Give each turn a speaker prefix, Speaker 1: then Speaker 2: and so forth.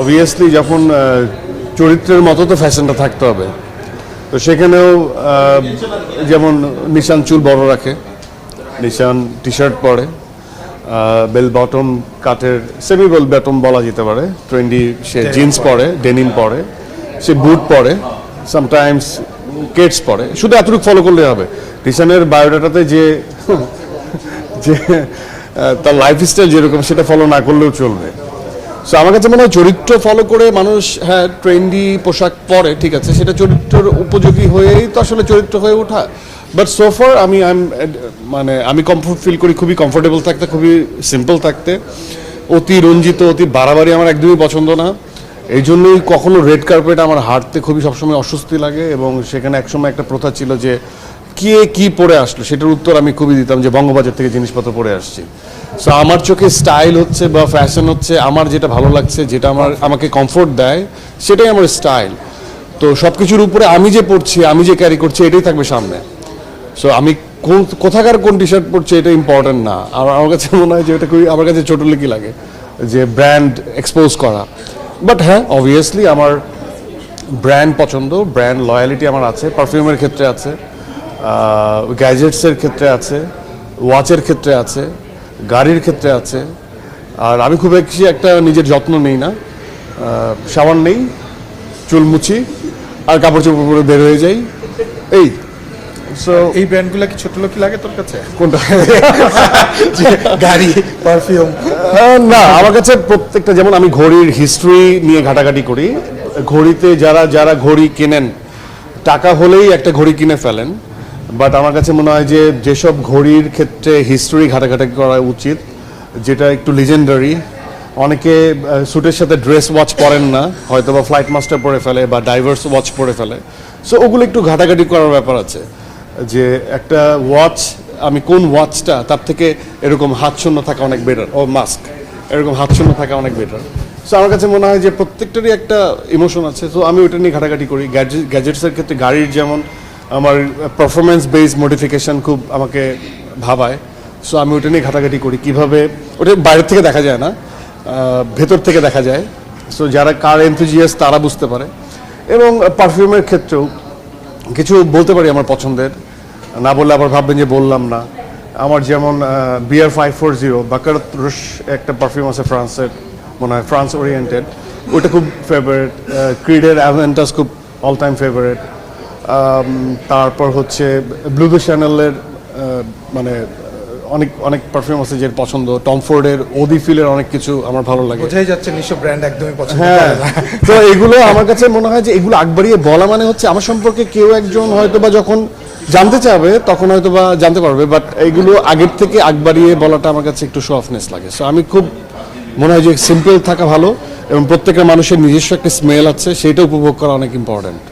Speaker 1: Obviously যখন চরিত্রের মতো তো ফ্যাশনটা থাকতে হবে, তো সেখানেও যেমন নিশান চুল বড় রাখে, নিশান টি শার্ট পরে, বেল বটম কাটের সেমি বেল বটম বলা যেতে পারে, ট্রেন্ডি সে জিন্স পরে, ডেনিম পরে, সে বুট পরে, সামটাইমস কেটস পরে, শুধু এতটুকু ফলো করলে হবে। নিশানের বায়োডাটাতে যে যে তার লাইফস্টাইল যেরকম সেটা ফলো না করলেও চলবে। সো আমার কাছে মনে হয় চরিত্র ফলো করে মানুষ হ্যাঁ ট্রেন্ডি পোশাক পরে, ঠিক আছে, সেটা চরিত্রের উপযোগী হয়েই তো আসলে চরিত্র হয়ে ওঠা। বাট সোফার আমি কমফোর্ট ফিল করি, খুবই কমফোর্টেবল থাকতে, খুবই সিম্পল থাকতে। অতি রঞ্জিত, অতি বাড়াবাড়ি আমার একদমই পছন্দ না। এই জন্যই কখনো রেড কার্পেট আমার হাঁটতে খুবই সবসময় অস্বস্তি লাগে, এবং সেখানে একসময় একটা প্রথা ছিল যে কে কি পরে আসলো সেটার উত্তর আমি খুবই দিতাম যে বঙ্গবাজার থেকে জিনিসপত্র পরে আসছি। সো আমার চোখে স্টাইল হচ্ছে বা ফ্যাশন হচ্ছে আমার যেটা ভালো লাগছে, যেটা আমাকে কমফোর্ট দেয়, সেটাই আমার স্টাইল। তো সব কিছুর উপরে আমি যে পড়ছি, আমি যে ক্যারি করছি, এটাই থাকবে সামনে। সো আমি কোথাকার কোন টি শার্ট পরছি এটা ইম্পর্টেন্ট না। আর আমার কাছে মনে হয় যে এটা খুবই আমার কাছে ছোটোলেকি লাগে যে ব্র্যান্ড এক্সপোজ করা। বাট হ্যাঁ, অবভিয়াসলি আমার ব্র্যান্ড পছন্দ, ব্র্যান্ড লয়ালিটি আমার আছে, পারফিউমের ক্ষেত্রে আছে, গ্যাজেটসের ক্ষেত্রে আছে, ওয়াচের ক্ষেত্রে আছে, গাড়ির ক্ষেত্রে আছে। আর আমি খুব বেশি একটা নিজের যত্ন নেই না, সাবান নেই, চুল মুছি আর কাপড় চোপড় পরে বের হয়ে যাই, এই।
Speaker 2: সো এই ব্র্যান্ডগুলো কি ছোট লোকই লাগে তোর কাছে?
Speaker 1: কোনটা?
Speaker 2: গাড়ি, পারফিউম?
Speaker 1: না, আমার কাছে প্রত্যেকটা, যেমন আমি ঘড়ির হিস্ট্রি নিয়ে ঘাটাঘাটি করি। ঘড়িতে যারা ঘড়ি কেনেন, টাকা হলেই একটা ঘড়ি কিনে ফেলেন। বাট আমার কাছে মনে হয় যে যেসব ঘড়ির ক্ষেত্রে হিস্ট্রি ঘাটাঘাটি করা উচিত, যেটা একটু লিজেন্ডারি। অনেকে স্যুটের সাথে ড্রেস ওয়াচ পরেন না, হয়তো বা ফ্লাইট মাস্টার পরে ফেলে বা ডাইভার্স ওয়াচ পরে ফেলে। সো ওগুলো একটু ঘাটাঘাটি করার ব্যাপার আছে, যে একটা ওয়াচ আমি কোন ওয়াচটা, তার থেকে এরকম হাত শূন্য থাকা অনেক বেটার, ও মাস্ক এরকম হাত শূন্য থাকা অনেক বেটার। সো আমার কাছে মনে হয় যে প্রত্যেকটারই একটা ইমোশন আছে, তো আমি ওইটা নিয়ে ঘাটাঘাটি করি। গ্যাজেটসের ক্ষেত্রে গাড়ির যেমন আমার পারফরমেন্স বেসড মডিফিকেশান খুব আমাকে ভাবায়। সো আমি ওইটা নিয়ে ঘাটাঘাটি করি, কীভাবে ওটা বাইরের থেকে দেখা যায় না, ভেতর থেকে দেখা যায়। সো যারা কার এনথুজিয়াস্ট তারা বুঝতে পারে। এবং পারফিউমের ক্ষেত্রেও কিছু বলতে পারি আমার পছন্দের, না বললে আবার ভাববেন যে বললাম না। আমার যেমন বিয়ার 540 বাকারত রুশ একটা পারফিউম আছে ফ্রান্সের, মনে হয় ফ্রান্স ওরিয়েন্টেড, ওইটা খুব ফেভারিট। ক্রিডের অ্যাভেন্টাস খুব অল টাইম ফেভারিট। তারপর হচ্ছে ব্লু দ্য চ্যানেলের মানে অনেক অনেক পারফিউম আছে যে পছন্দ। টম ফোর্ডের ওদি ফিলের অনেক কিছু আমার ভালো লাগে।
Speaker 2: বোঝাই যাচ্ছে নিশ্চয় ব্র্যান্ড একদমই পছন্দ
Speaker 1: হ্যাঁ,
Speaker 2: করে না।
Speaker 1: তো এগুলো আমার কাছে মনে হয় যে এগুলো আগবাড়িয়ে বলা মানে হচ্ছে আমার সম্পর্কে কেউ একজন হয়তো বা যখন জানতে চাবে তখন হয়তো বা জানতে পারবে, বাট এগুলো আগের থেকে আগবাড়িয়ে বলাটা আমার কাছে একটু শো অফনেস লাগে। সো আমি খুব মনে হয় যে সিম্পল থাকা ভালো, এবং প্রত্যেকটা মানুষের নিজস্ব একটা স্মেল আছে, সেটা উপভোগ করা অনেক ইম্পর্ট্যান্ট।